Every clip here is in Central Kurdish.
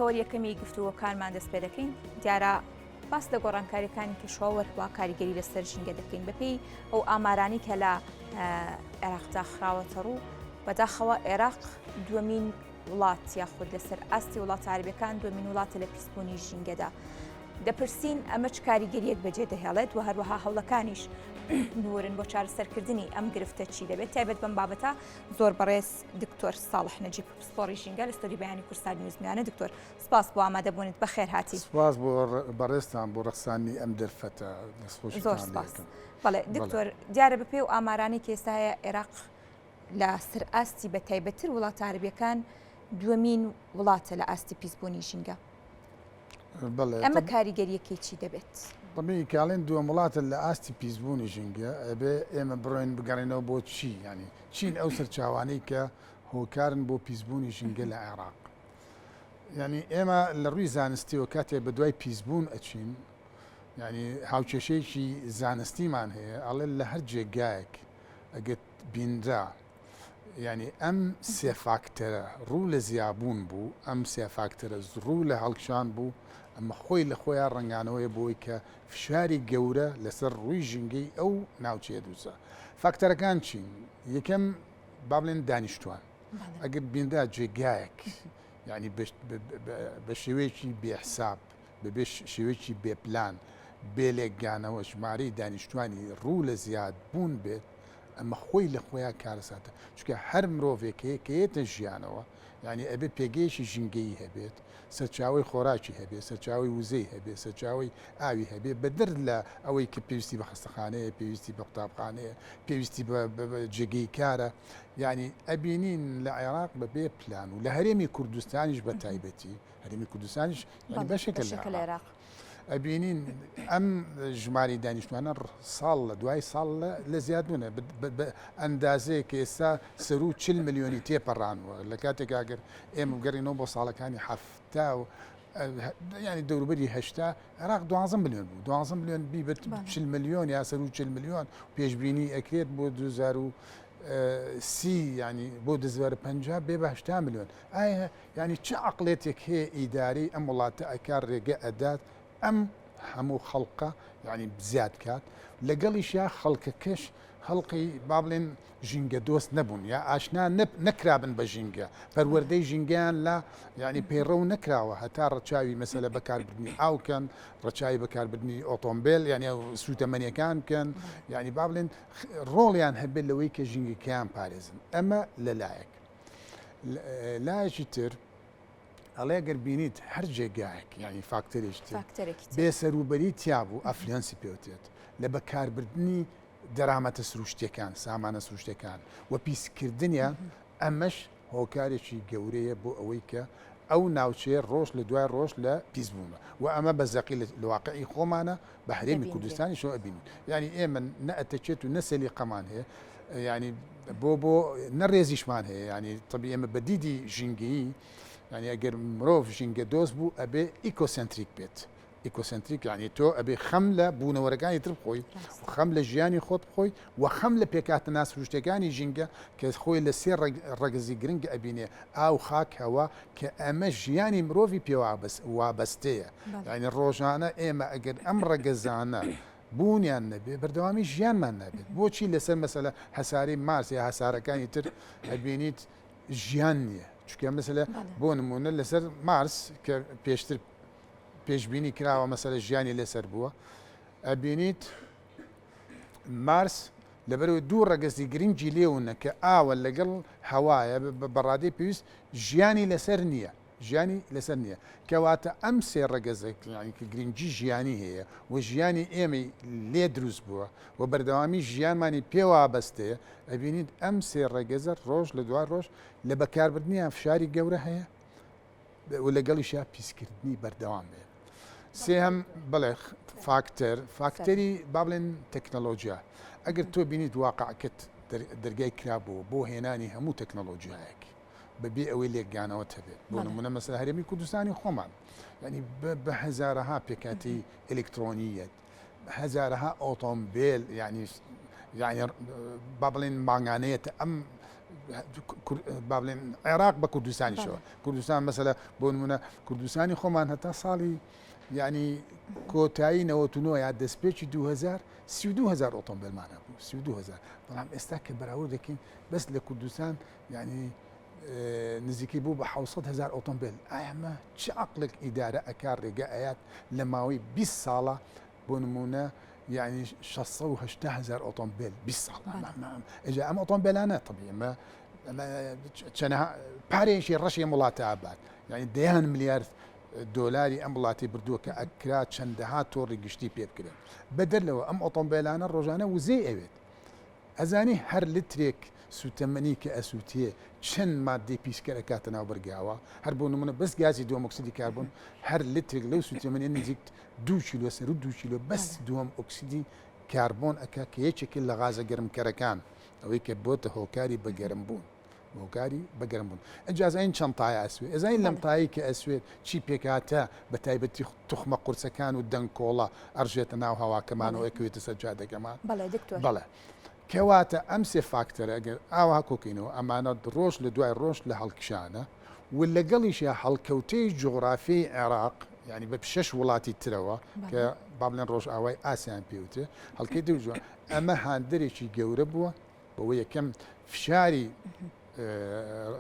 هەوە یەکەمی گفتووەکانمان دەست پێ دەکەین دیارە باس لە گۆڕانکاریەکانی کەشەوە وا کاریگەری لەسەر ژینگە دەکەین بەپێی ئەو ئامارانی کە لە عێراقدا خراوەتە ڕوو بەداخەوە عێراق دووەمین وڵات یاخود لەسەر ئاستی وڵاتە عەرەبیەکان دووەمین وڵاتە لە پیسبوونی ژینگەدا دەپرسین ئەمە چ کاریگەریەک بەجێ دەهێڵێت و هەروەها هەوڵەکانیش نورن بۆ چارەسەرکردنی ئەم گرفتە چی دەبێت تایبەت بەم بابەتە زۆر بەڕێز دکتۆر ساڵح نەجیب پسپۆڕی ژینگە لە ستۆری بەیانی کورسان نیوزمیانە دکتۆر سپاس بۆ ئامادەبوونیت بەخێر هاتی سپاس بۆ بەڕێستان بۆ ڕەخسانی ئەم دەرفەتە زۆر سپاس بەڵێ دکتۆر دیارە بەپێی و ئامارانی کە ئێستا هەیە عێراق لە سەر ئاستی بە تایبەتتر وڵاتە عەرەبیەکان دووەمین وڵاتە لە ئاستی پیسبوونی ژینگە ئەمە کاریگەریەکەی چی دەبێت؟ بەڵێ کاڵێن دووەم وڵاتە لە ئاستی پیسبوونی ژینگە ئەبێ ئێمە بڕۆین بگەڕێنەوە بۆ چی ینی چین ئەو سەرچاوانەی کە هۆکارن بۆ پیسبوونی ژینگە لە عێراق ینی ئێمە لە ڕووی زانستیەوە کاتێک بە دوای پیسبوون ئەچین ینی هاوکێشەیەکی زانستیمان هەیە ئەڵێ لە هەر جێگایەک ئەگەت بینرا ینی ئەم سێ فاکتەرە ڕوو لە زیابوون بوو ئەم سێ فاکتەرە ڕوو لە هەڵکشان بوو ئەمە خۆی لە خۆیان ڕنگانەوەی بۆی کە فشاری گەورە لەسەر ڕووی ژینگەی ئەو ناوچەیە دووسە فاکتەرەکان چین یەکەم با بڵێن دانیشتوان ئەگەر بیندا جێگایەک ینی بە شێوەیەکی بێحساب بەبێ شێوەیەکی بێپلان بێلێکگانەوە ژمارەی دانیشتوانی ڕوو لە زیاد بوون بێت ئەمە خۆی لە خۆیان کارەساتە چونکە هەر مرۆڤێکەیە کە هێتە ژیانەوە ینی ئەبێ پێگەیشی ژینگەیی هەبێت سەرچاوی خۆراکی هەبێت سەرچاوی وزەی هەبێت سەرچاوی ئاوی هەبێت بەدر لە ئەوەی کە پێویستی بە خستەخانەیە پێویستی بە قوتابخانەیە پێویستی بە جێگەی کارە ینی ئەبینین لە عێراق بەبێ پلان و لە هەرێمی کوردستانیش بە تایبەتی هەرێمی کوردستانیش بەشێکە لە عێراق ئەبینین ئەم ژماری دانیشتوانە ساڵ لە دوای ساڵ لە زیادبوونە ئەندازەیە کە ئێستا سەر و 40 ملیۆنی تێپەڕانوە لە کاتێک ئاگەر ئێمە بگەڕینەوە بۆ ساڵەکانی هەفتا و ینی دەوروبەری هەشتا عێراق 12 ملیۆن بوو 12 ملیۆن بیبێت 40 ملیۆن یا سەر و 40 ملیۆن پێشبینی ئەکرێت بۆ 2030 ینی بۆ 2050 بێ بە 80 ملیۆن ئایا ینی چه عەقڵێتێک هەیە ئیداری ئەم وڵاتە ئەکار ڕێگە ئەدات ئەم هەموو خەڵقە ینی بزیاد کات لەگەڵیشیا خەڵکەکەش هەڵقی با بڵێن ژینگە دۆست نەبوون یا ئاشنا نەکرابن بە ژینگە پەروەردەی ژینگیان لە ینی پەیڕەو نەکراوە هەتا ڕەچاوی مەسەلە بەکاربردنی ئاوکەن ڕەچاوی بەکاربردنی ئۆتۆمبیل یعنی سوتەمەنیەکان بکەن ینی با بڵێن ڕۆڵیان هەبێت لەوەی کە ژینگەکەیان پارێزن ئەمە لەلایەک لایەکی تر ئەڵێ گەر بینیت هەر جێگایەک ینی فاکتەرێکی بێسەروبەری تیابوو ئەفلەنسی پێوتێت لە بەکاربردنی دەرامەتە سروشتەکان سامانە سروشتەکان و پیسکردنیە ئەمەش هۆکارێکی گەورەیە بۆ ئەوەی کە ئەو ناوچەیە ڕۆژ لە دوای ڕۆژ لە پیسبوونە و ئەمە بە زەقی لە واقعی خۆمانە بە هەرێمی کوردستانی شۆ ئەبینین ینی ئێمە نەئەتەچێت و نەسەلی قەمان هەیە ینی بۆ نەڕێزیشمان هەیە ینی طبیعی ئێمە بە دیدی ژینگەیی ینی ئەگەر مرۆڤ ژینگە دۆست بوو ئەبێ ئیکۆسنتریک بێت ئیکۆسنتریک ینی تۆ ئەبێ خەم لە بوونەوەرەکانی تر بخۆی خەم لە ژیانی خۆت بخۆی و خەم لە پێکاتە ناسروشتەکانی ژینگە کە خۆی لە سێ ڕەگەزی گرنگ ئەبینێ ئاو خاک هەوا کە ئەمە ژیانی مرۆڤی پێ وابەستەیە ینی ڕۆژانە ئێمە ئەگەر ئەم ڕەگەزانە بوونیان نەبێ بەردەوامی ژیانمان نابێت بۆچی لەسەر مەسەلە هەساری مارس یا هەسارەکانی تر ئەبینیت ژیان نییە چکە مەسەلە بۆ نمونە لەسەر مارس کە پێشتر پێشبینی کراوە مەسەلە ژیانی لەسەر بووە ئەبینیت مارس لەبەرەوەی دوو ڕەگەزی گرنگی لێونە کە ئاوە لەگەڵ هەوایە بەڕادەی پێویست ژیانی لەسەر نییە ژیانی لەسەر نییە کەواتە ئەم سێ ڕەگەزێک کە گرنگی ژیانی هەیە و ژیانی ئێمەی لێ دروست بووە و بەردەوامی ژیانمانی پێوابەستەیە ئەبینیت ئەم سێ ڕەگەزە ڕۆژ لە دوای ڕۆژ لە بەکاربردنیان فشاری گەورە هەیە و لەگەڵیشیا پیسکردنی بەردەوام بێت سێهم بڵێ فاکتەری با بڵێن تەکنەلۆژیا ئەگەر تۆ بینیت واقعکت دەرگای کرابووە بۆ هێنانی هەموو تەکنەلۆژیایەک بەبێ ئەوەی لێکگانەوە هەبێت بۆ نمونە مەسەلە هەرێمی کوردستانی خۆمان ینی بە هەزارەها پێکاتی ئلکترۆنیەت هەزارەها ئۆتۆمبیل ینی با بڵێن ماگانەیەتە ئەم بابلين عراق بكردستان شو كردستان مثلا بونمنا كردستاني خمان هتا صالي يعني كوتاي نوتونو يا دسبيتش 2000 32000 اوتومبيل معنا 32000 طبعا استاك براود لكن بس لكردستان يعني نزيكي بو بحوصد 1000 اوتومبيل اما تعقلك اداره اكار رجاءات لماوي بالصاله بونمنا يعني شصوها 1000 اوتومبيل بالصاله اجا ام اوتومبيل انا طبيعي ما كان باريشي رشي مولاتها بعد يعني ديان مليار دولاري ام مولاتي بردوك اكرا چندها تور گشتي بيب كده بدل لو ام اوتومبيل انا روجانا وزي ايت ازاني هر لتريك سوتمني كاسوتيه چن ماده بيسكركاتنا وبرغاوا هر بونمنا بس غازي دوم اكسيد كربون هر لتريك لو سوتمني نزيك 2 كيلو سر 2 كيلو بس دوم اكسيد كربون اكا كيشكل غاز جرم كركان او كبوت هوكاري بجرمبون هوكاري بجرمبون اجازين شنطاي اسوي اذا لم طاي كاسوي شي بيكاتا بتايبتي تخمه قرص كان ودنكولا ارجيتنا وهوا كمان واكويت سجاده كمان بلا دكتور بلا كواتا امس فاكتور اجل او هاكوكينو امانه روش لدواء روش لهالكشانه ولا قال شي هالكوتي جغرافي عراق يعني بشش ولاتي تروا كبابلين روش اوي اسيان بيوتي هالكيدو جو اما هاندري شي جوربوا بويا كم فشاري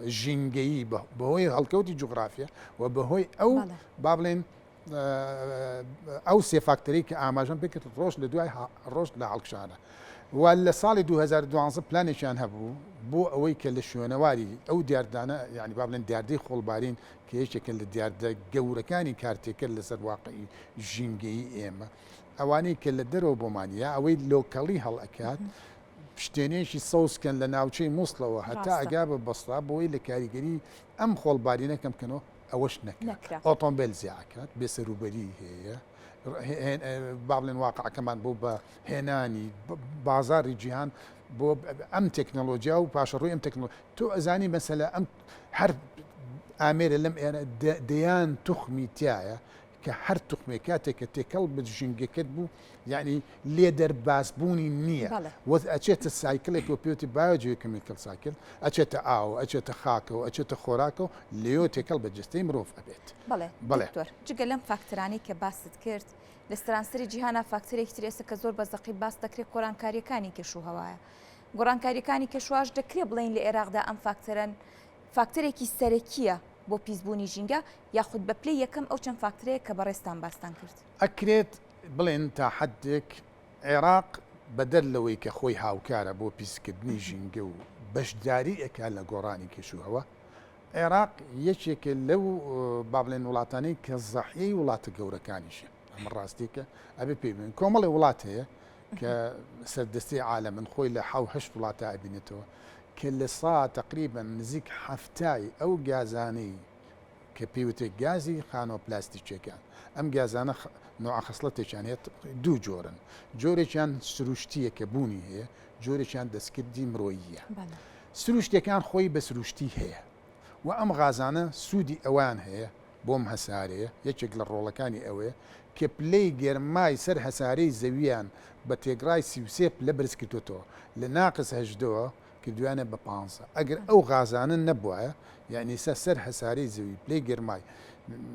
جينجي بهوي هالكوتي جغرافيا وبهوي او بابلين او سي فاكتوري كاماجن بك روش لدواي روش لهالكشانه ولا صالي 2012 بلانيشان هبو بو اوي كل شونواري او ديار دانا يعني بابلن ديار دي خولبارين كيش شكل ديار دا جوركاني كارتي كل سر واقعي جينجي اما اواني كل درو بومانيا اوي لوكالي هالاكاد بشتينيشي صوص كان لناوشي موصله حتى اجاب بصرا بوي لكاريجري ام خولبارين كم كانوا اوش نكره اوتومبيل زياكات بسروبري هي بابلن واقع كمان بوبا هناني بازار جيهان بوب ام تكنولوجيا وباشرو ام تكنولوجيا تو ازاني مثلا ام حرب امير لم انا ديان تخمي تاعي كحر تخمي كاتك تكلب جنجي كتبو يعني ليدر باسبوني نيه وذ اتشيت السايكل كوبيوتي بايوجي كيميكال سايكل اتشيت او اتشيت خاكو اتشيت خوراكو ليو تكلب جستي مروف ابيت بله دكتور جگەلەم فاکترانی کە باست کرد لە سەرانسەری جیهانە فاکتەرێکی ترێسە کە زۆر بەزەقی باس دەکرێت گۆڕانکاریەکانی کێشوهەوایە گۆڕانکاریەکانی کێشواش دەکرێت بڵین لە عێراقدا ئەم فاکتەرن فاکتەرێکی سەرەکیە بۆ پیسبوونی ژینگە یاخود بە پلەی یەکەم ئەو چەند فاکتەرەیە کە بەڕێستان باستان کرد ئەکرێت بڵێن تا حدێک عێراق بەدەر لەوەی کە خۆی هاوکارە بۆ پیسکردنی ژینگە و بەشداری ئەکات لە گۆڕانی کێشوهەوە عێراق یەکێکە لەو بابلێن وڵاتانەی کە زەحیەی وڵاتە گەورەکانیشە ئەمە ڕاستیکە ئەبێ پێی بڵێن کۆمەڵی وڵات هەیە کە سەردەستی عالەمن خۆی لە 7 وڵاتە ئەبینێتەوە کە لە سا تقریبا نزیک هەفتای ئەو گازانەی کە پێوتێک گازی خانۆ پلاستیکیەکان ئەم گازانە نوع خەسڵەتێکیان هەیە دوو جۆرن جۆرێکیان سروشتیە کە بوونی هەیە جۆرێکیان دەستکردی مرۆییە سروشتەکان خۆی بە سروشتی هەیە و ئەم غازانە سوودی ئەوان هەیە بۆم هەسارەیە یەکێک لە ڕۆڵەکانی ئەوەیە کە پلەی گەرمای سەر هەسارەی زەویان بە تێگرای 33 لە برز کردوتەوە لە ناقص 8 کردویانە بە 15 ئەگەر ئەو غازانە نەبووە یعنی سەر هەسارەی زەوی پلەی گەرمای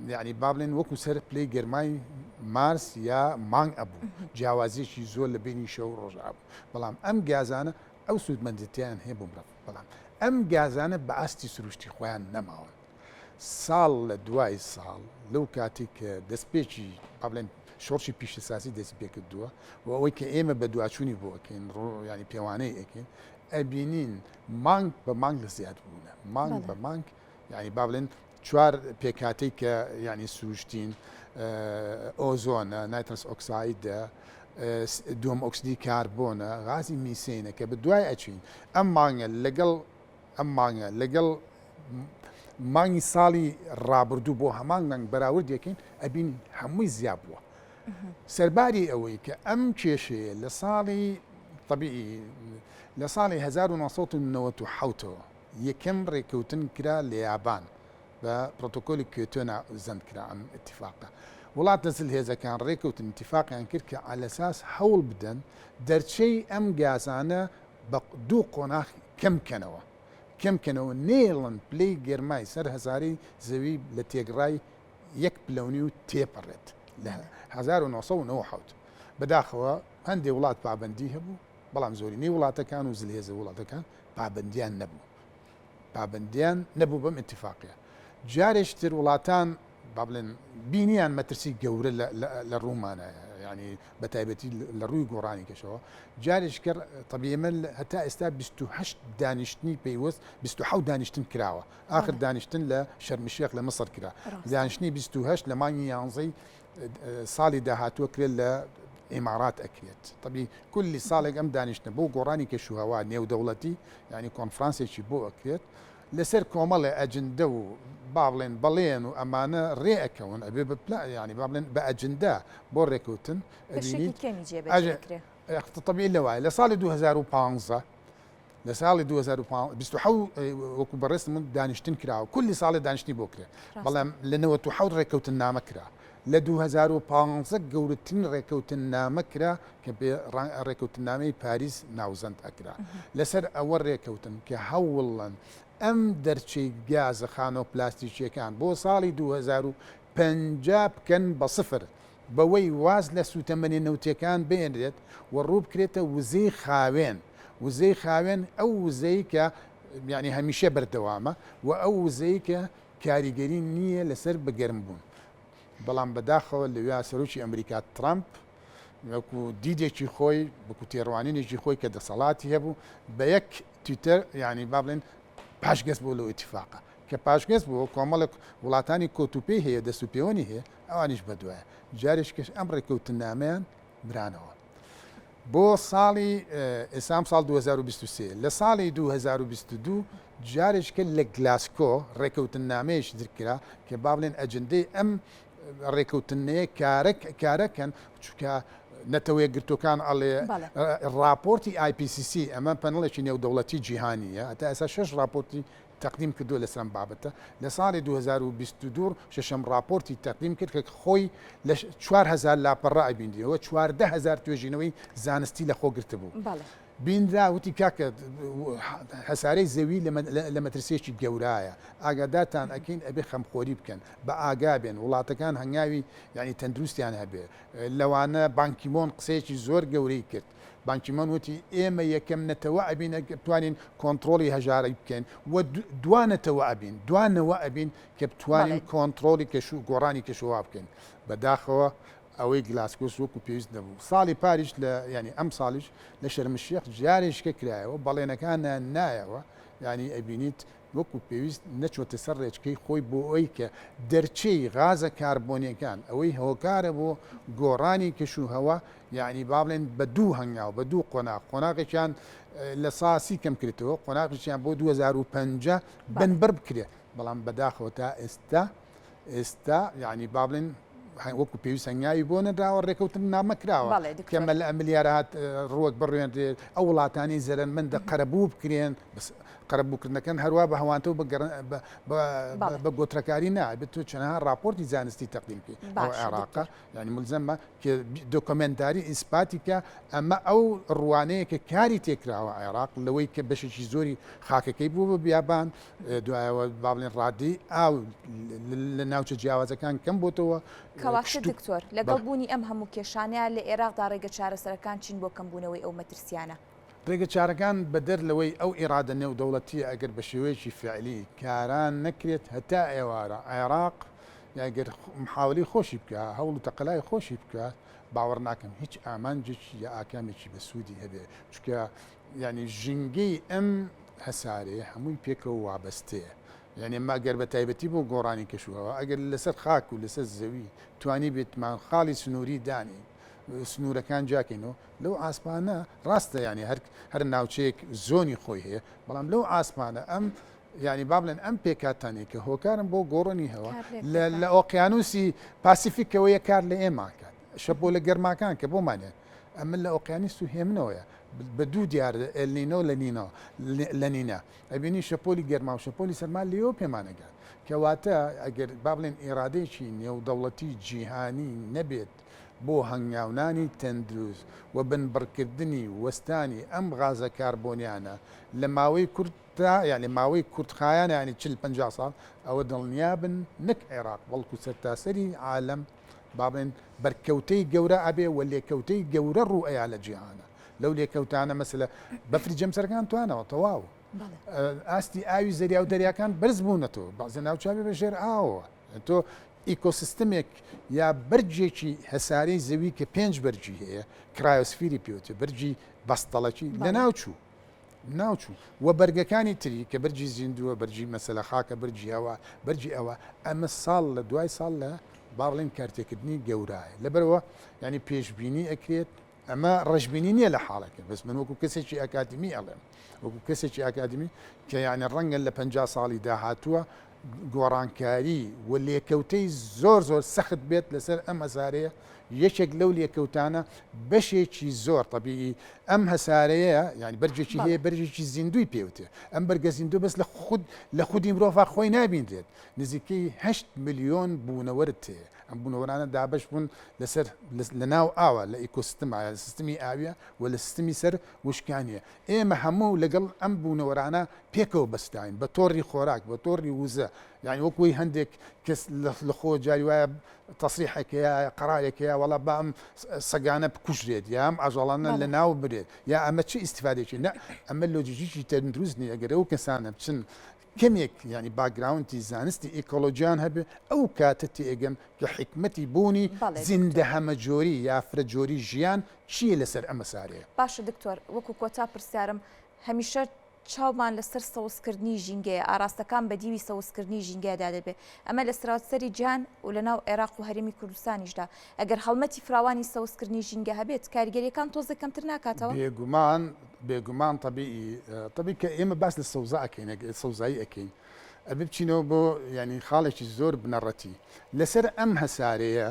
يعني بابلين وكو سر بلاي جرماي مارس يا مانغ ابو جوازي شي زول بيني شو رجع بلام ام غازانه او سود مندتيان هي بمرف بلام ام غازانه باستي سروشتي خوان نماون سال دواي سال لو كاتيك دسبيتشي بابلين شورشي بيش اساسي دسبيك الدوا وويك ايما بدوا شوني بو كاين يعني بيواني اكين ابينين مانغ بمانغ زياد بونا مانغ بمانغ يعني بابلين چوار پێکاتەی کە یعنی سروشتین ئۆزۆنە نایترس ئۆکساید دوم ئۆکسیدی کاربۆنە غازی میسینە کە بە دوای ئەچین ئەم مانگە لەگەڵ مانگی ساڵی ڕابردوو بۆ هەمان مانگ بەراورد یەکەین ئەبین هەمووی زیاد بووە سەرباری ئەوەی کە ئەم کێشەیە لە ساڵی طبیعی لە ساڵی 1997 یەکەم ڕێکەوتن کرا لە یابان و بروتوكول كيوتونا زند كرا ام اتفاقه ولات نزل هذا كان ريكوت اتفاق يعني كركا على اساس حول بدن درت شيء ام غازانا دو قناخ كم كانوا کەمکەنەوە نێڵن پلەی گەرمای سەر هەزاری زەوی لە تێگڕای 1 پلەونی و تێپەڕێت لە 1990 بەداخەوە هەندێک وڵات پابەندی هەبوو بەڵام زۆرینەی وڵاتەکان و زلهێزە وڵاتەکان پابەندیان نەبوو بەم اتفاقیە جارێشتر وڵاتان با بڵێن بینیان مەترسی گەورە لە ڕوومانایە ینی بە تایبەتی لە ڕووی گۆڕانی کەشەوە جارێش کرد طبیعمە هەتا ئێستا 28 دانیشتنی پێیوەست 27 دانیشتن کراوە آخر دانیشتن لە شەرمشێخ لە مەسەر کرا دانیشتنی 28 لە مانگی 11 ساڵی داهاتووە کرێت لە ئێمارات ئەکرێت طبی کولی ساڵێک ئەم دانیشتە بۆ گۆڕانی کەشوهەوا نێودەوڵەتی ینی کۆنفرانسێکی بۆ ئەکرێت لەسەر کۆمەڵێ ئەجندە و با بڵێن بەڵێن و ئەمانە ڕێئەکەون ئەبێ بپلا ینی با بڵێن بە ئەجندا بۆ ڕێکوتن طبیعی لەوایە لە ساڵی 2015 لە ساڵی 2025 وەکو بەڕێست من دانیشتن کراوە کولی ساڵی دانیشتی بۆ کرێت بەڵام لە 97 ڕێکەوتن نامە کرا لە 2015 گەورەترین ڕێکەوتن نامە کرا کە ڕێکەوتنامەی پاریس ناوزەند ئەکرا لەسەر ئەوە ڕێکەوتن کە هەوڵن ئەم دەرچەی گازە خانۆ پلاستیکیەکان بۆ ساڵی 2050 بکەن بە سفر بەوەی واز لە سوتەمەنی نەوتەکان بێنرێت و ڕوو بکرێتە وزەی خاوێن ئەو وزەی کە یعنی هەمیشە بەردەوامە و ئەو وزەی کە کاریگەری نییە لەسەر بەگەرم بوون بەڵام بەداخەوە لەوێ سەرۆکی ئەمریکا ترامپ وەکو دیدێکی خۆی بەکو تێڕوانینێکی خۆی کە دەسەڵاتی هەبوو بە یەک تویتەر یعنی با بڵێن پاشگەز بۆ لەو ئیتیفاقە کە پاشگەز بووە کۆمەڵک وڵاتانی کۆتوپێ هەیە دەستوپێوەنی هەیە ئەوانیش بەدوایە جارێش کەش ئەم ڕێکەوتنامەیان برانەوە بۆ ساڵی ئێسام ساڵ 2023 لە ساڵی 2022 جارێشکە لە گلاسکۆ ڕێکەوتنامەیەش درکرا کە با بڵێن ئەجندەی ئەم ڕێکەوتنەیە کارەکەن چونکە نەتەوەیە گرتوەکان ئەڵێ راپۆرتی IPCC ئەمە پەنڵێکی نێودەوڵەتی جیهانیە هەتا ئێستا 6 راپۆرتی تەقدیم کردو لەسەر بابەتە لە ساڵی 2022 شەشەم راپۆرتی تەقدیم کرد کە خۆی لە 4000 لاپەڕە ئەبیندیەوە 14000 توێژینەوەی زانستی لە خۆ گرتە بوو بینرا وتی کاکە هەسارەی زەوی لە مەترسێکی گەورایە ئاگاداتان ئەکەین ئەبێ خەمخۆری بکەن بە ئاگا بێن وڵاتەکان هەنگاوی ینی تەندروستیان هەبێ لەوانە بانکیمۆن قسەیەکی زۆر گەورەی کرد بانکیمۆن وتی ئێمە یەکەم نەتەوە ئەبین بتوانین کۆنتترۆلی هەژارەی بکەین و دوانەوە ئەبین کە بتوانین کۆنتترۆلی گۆڕانی کەشووا بکەین بەداخەوە ئەوەی گلاسکۆس وەکو پێویست نەبوو ساڵی پاریش لە ینی ئەم ساڵیش لە شەرمشێخ جارێشکە کرایەوە بەڵێنەکانە نایەوە ینی ئەبینیت وەکو پێویست نەچۆتە سەر ڕێچکەی خۆی بۆ ئەوی کە دەرچەی غازە کاربۆنیەکان ئەوەی هۆکارە بۆ گۆڕانی کەشوهەوا یعنی با بڵێن بە دوو هەنگاو بە دوو قۆناغێکیان لە ساسی کەم کردەوە قۆناغێکیان بۆ 2050 بنبەر بکرێت بەڵام بەداخەوە تا ئێستا یعنی با بڵێن وەکو پێویست هەنگاوی بۆ نەدراوە ڕێکەوتن نامەکراوە کەمە لە ئەملیارات ڕوەک بڕوێنرێت ئەو وڵاتانی زەرمەندە قەرەبوو بکرێن قەرەبووکردنەکەن هەروە بە هەوانتەوە بە گۆترەکاری نابێت تۆ چەنەها راپۆرتی زانستی تەقدیمکە ئەو عێراقە ینی ملزەمە کە دۆکۆمنتاری ئیسپاتی کە ئەمە ئەو ڕوانەیە کە کاری تێکراوە عێراق لەوەی کە بەشێکی زۆری خاکەکەی بوو بە بیابان دوایەوە با بڵێن ڕادی ئاو لە ناوچە جیاوازەکان کەم بۆتەوە کەواشە دکتۆر لەگەڵ بوونی ئەم هەموو کێشانیان لە عێراقدا ڕێگە چارەسەرەکان چین بۆ کەمبوونەوەی ئەو مەترسیانە ڕێگە چارەکان بەدەر لەوەی ئەو ئێرادە نێودەوڵەتی ئەگەر بە شێوەیەکی فعلی کاران نەکرێت هەتا ئێوارە عێراق یاگەر محاولی خۆشی بکە هەوڵ و تەقەلای خۆشی بکات باوەڕ ناکەم هیچ ئامانجێکی یا ئاکامێکی بە سوودی هەبێ چکە ینی ژینگەی ئەم هەسارەیە هەمووی پێکەوە وابەستەیە یعنی ماگەر بە تایبەتی بۆ گۆڕانی کەشوهەوا ئەگەر لەسەر خاک و لەسەر زەوی توانی بێتمان خاڵی سنووری دانی سنوورەکان جاکەینەوە لەو ئاسمانە ڕاستە ینی هەر ناوچەیەک زۆنی خۆی هەیە بەڵام لەو ئاسمانە ئەم ینی با بڵێن ئەم پێکاتانێک کە هۆکارم بۆ گۆڕنی هەوە لە ئۆقیانوسی پاسیفیکەوەیە کار لە ئێماکات شەپۆ لە گەرماکان کە بۆمانێت ئەمە لە ئۆقیانیست و هێمنەوەیە بە دوو دیار ئەلنینۆ لە نینە ئەبینی شەپۆلی گەرما و شەپۆلی سەرما لێەوە پێمانەگات کەواتە ئەگەر با بڵێن ئێرادەیەکی نێودەوڵەتی جیهانی نەبێت بۆ هەنگاونانی تەندروست و بنبڕکردنی وەستانی ئەم غازە کاربۆنیانە لە ماوەی کورت تا يعني ماوەی کورتخایانە ینی 40-50 ساڵ ئەوە دڵنیابن نەک عێراق بەڵکو سەرتاسەری عالەم با بڵێن بەرکەوتەی گەورە ئەبێ و لێکەوتەی گەورە ڕوئەیە لە جیهانە لەو لێکەوتانە مەسەلە بەفری جەمسەرەکان توانەوە تەواو ئاستی ئاوی زەریا و دەریاکان بەرز بوونەتەوە بەڵزە ناوچاوی بەژێر ئاوە تۆ ئیکۆسیستمێک یا بەرجێکی هەسارەی زەوی کە 5 بەرجی هەیە کرایۆسفیری پێوتێ بەرجی بەستەڵەکی لە ناوچوو و بەرگەکانی تری کە بەرجی زیندووە بەرجی مەسەلە خاکە بەرجی ئەوە بەرجی ئەوە ئەمە ساڵ لە دوای ساڵ لە باڵێن کارتێکردنی گەورایە لەبەرەوە ینی پێشببینی ئەکرێت ئەمە ڕژبینی نییە لە حاڵەکە بەس من وەکو کەسێکی ئەکادمی ئەڵێم وەکو کەسێکی ئاکادمی کە یعنی ڕەنگە لە 50 ساڵی داهاتووە گۆڕانکاری و لێکەوتەی زۆر سەخت بێت لەسەر ئەم هەسارەیە یەکێک لەو لێکەوتانە بەشێکی زۆر طبیعی ئەم هەسارەیە یعنی بەرجێکی هەیە بەرجێکی زیندوی پێوتێ ئەم بەرگە زیندوو بەس لە خودی مرۆڤ خۆی نابیندێت نزیکەی 8 ملیۆن بوونەوەرت هەیە ئەم بوونەوەرانە دابش بوون لەسەر لە ناو ئاوە لە ئیکۆسیستمە سیستمی ئاویە و لە سیستمی سەر وشکانیە ئێمە هەموو لەگەڵ ئەم بوونەوەرانە پێکەوە بەستاین بە تۆڕی خۆراک بە تۆڕی وزە یعنی وەکوی هەندێک کەس لە خۆ جاری وایە تەسریحێکەیە قەرارێکەیە وەڵا بە ئەم سەگانە بکوژرێت یا ئەم ئاژەڵانە لە ناو برێت یا ئەمە چه ئیسیفادێکی نە ئەمە لۆجیکی تەندروست نیە ئەگەر ئەو کەسانە بچن کەمێک ینی باگراونتی زانستی ئیکۆلۆجیان هەبێ ئەو کاتە تێگەم کە حکمەتی بوونی زیندە هەمە جۆری یافرە جۆری ژیان چییە لەسەر ئەمە سارەیە باشە دکتۆر وەکو کۆتا پرسیارم هەمیشە چاومان لەسەر سەوزکردنی ژینگەیە ئاراستەکان بە دیوی سەوزکردنی ژینگەیەدا دەبێت ئەمە لە سەراسەری جیهان و لەناو عێراق و هەرێمی کوردستانیشدا ئەگەر هەڵمەتی فراوانی سەوزکردنی ژینگە هەبێت کاریگەریەکان تۆزە کەمتر ناکاتەوە بێگومان طبیعی کە ئێمە باس لە سەوزا ئەکەین سەوزایی ئەەکەین ئەبێ بچینەوە بۆ ینی خاڵێکی زۆر بنەڕەتی لەسەر ئەم هەسارەیە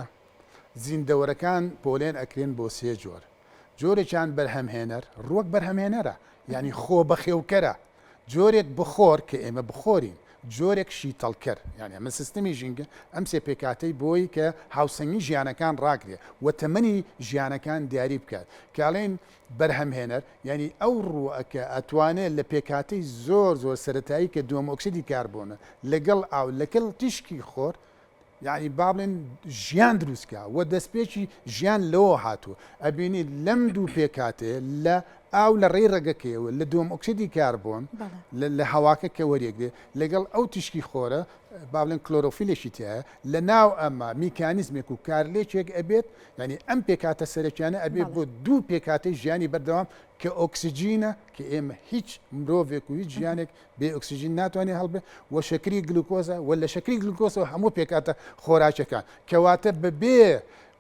زیندەوەرەکان پۆلێن ئەکرێن بۆ 3 جۆر جۆرێکیان بەرهەمهێنەر ڕوەک بەرهەمهێنەرە یعنی خۆ بەخێوکەرە جۆرێک بخۆر کە ئێمە بخۆرین جۆرێک شیتەڵکەر یعنی ئەمە سیستمی ژینگە ئەم سێ پێکاتەی بۆی کە هاوسەنگی ژیانەکان ڕاگرێ و تەمەنی ژیانەکان دیاری بکات کاڵێن بەرهەمهێنەر یعنی ئەو ڕوئەکە ئەتوانێت لە پێکاتەی زۆر سەرەتایی کە دووەم ئۆکسیدی کاربۆنە لەگەڵ ئاو لەگەڵ تیشکی خۆر یعنی با بڵێن ژیان دروستکە و دەستپێکی ژیان لەوە هاتووە ئەبینی لەم دوو پێکاتێ لە ئاو لە ڕێی ڕێگەکەیەوە لە دووەم ئۆکسیدی کاربۆن لە هەواکە کە وەرێگرێ لەگەڵ ئەو تیشکی خۆرە با بڵێن کلۆرۆفیلێکی تایە لە ناو ئەمە میکانیزمێک و کارلێکێک ئەبێت ینی ئەم پێکاتە سەرەکیانە ئەبێت بۆ دوو پێکاتەی ژیانی بەردەوام کە ئۆکسیجینە کە ئێمە هیچ مرۆڤێک و هیچ ژیانێک بێ ئۆکسیجین ناتوانێت هەڵبێ و شەکری گلوکۆزە و لە شەکری گلوکۆزەوە هەموو پێکاتە خۆراکەکان کەواتە بەبێ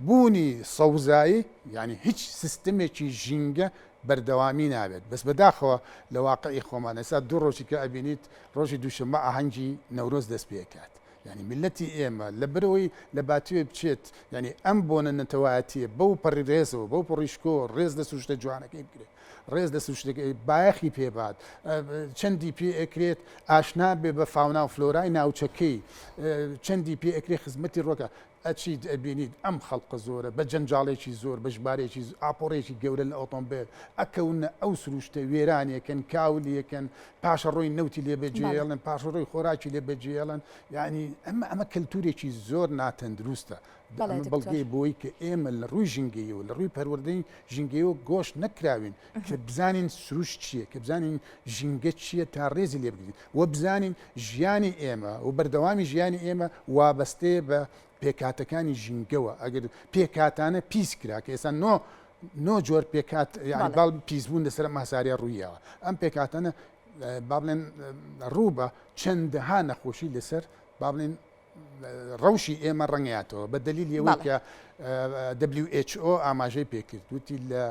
بوونی سەوزایی ینی هیچ سیستمێکی ژینگە بەردەوامی نابێت بەس بەداخەوە لە واقعی خۆمان ئێستا دوو ڕۆژی کە ئەبینیت ڕۆژی دووشەممە ئاهەنگی نەورۆز دەست پێکات ینی ملەتی ئێمە لە برەوەی لە باتوێ بچێت ینی ئەم بۆنە نەتەوایەتیە بەو پەڕی ڕێزەوە بەو پڕیشکۆ ڕێز لە سوشتە جوانەکەی بکرێت ڕێز لە سوشتەکەی بایەخی پێبات چەندی پێ ئەکرێت ئاشنا بێ بە فاونا و فلۆرای ناوچەکەی چەندی پێ ئەکرێت خزمەتی ڕۆکە ئەچیت ئەبینیت ئەم خەڵقە زۆرە بە جەنجاڵێکی زۆر بەشبارێکی ئاپۆڕێکی گەورە لە ئۆتۆمبیل ئەکەونە ئەو سروشتە وێرانێکن کاولیەکەن پاشە ڕۆی نەوتی لێ بەجێڵن پاشە ڕۆی خۆراکی لێ بەجێڵن یعنی ئەمە کەلتورێکی زۆر ناتەندروستە بەڵگەی بۆی کە ئێمە لە ڕووی ژینگەیەوە لە ڕووی پەروەردەی ژینگەیەوە گۆشت نەکراوین کە بزانین سروش چییە کە بزانین ژینگە چییە تا ڕێزی لێ بگرین و بزانین ژیانی ئێمە و بەردەوامی ژیانی ئێمە وابەستەیە بە پێکاتەکانی ژینگەوە ئەگەر پێکاتانە پیسکرا کە ئێستا نۆ جۆر پێکات باڵ پیسبوون لەسەر ماساریە ڕوویەوە ئەم پێکاتانە با بڵێن ڕووبە چەندەها نەخۆشی لەسەر با بڵێن ڕەوشی ئێمە ڕەنگەیاتەوە بە دلیل ئەوەی کە WHO ئاماژەی پێکرد وتی لە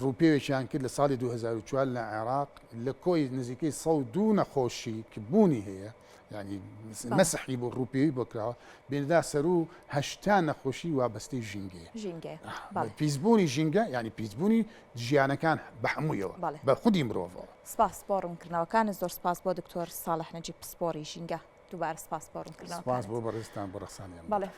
ڕووپێوێکیان کرد لە ساڵی 2004 لە عێراق لە کۆی نزیکەی 102 نەخۆشی کە بوونی هەیە ینی مەسحی بۆ ڕووپێوی بۆ کراوە بێندا سەر و 80 نەخۆشی وابەستەی ژینگەیە پیسبوونی ژینگە ینی پیسبوونی ژیانەکان بە هەموویەوە بە خودی مرۆڤەوە سپاس بۆ ڕوونکردنەوەکانت زۆر سپاس بۆ دکتۆر ساڵح نەجیب پسپۆری ژینگە دووبارە سپاس بۆ ڕوونکردنەوەکانت سپاس بۆ بەڕێستان بۆ ڕەخسانیان بەڵێ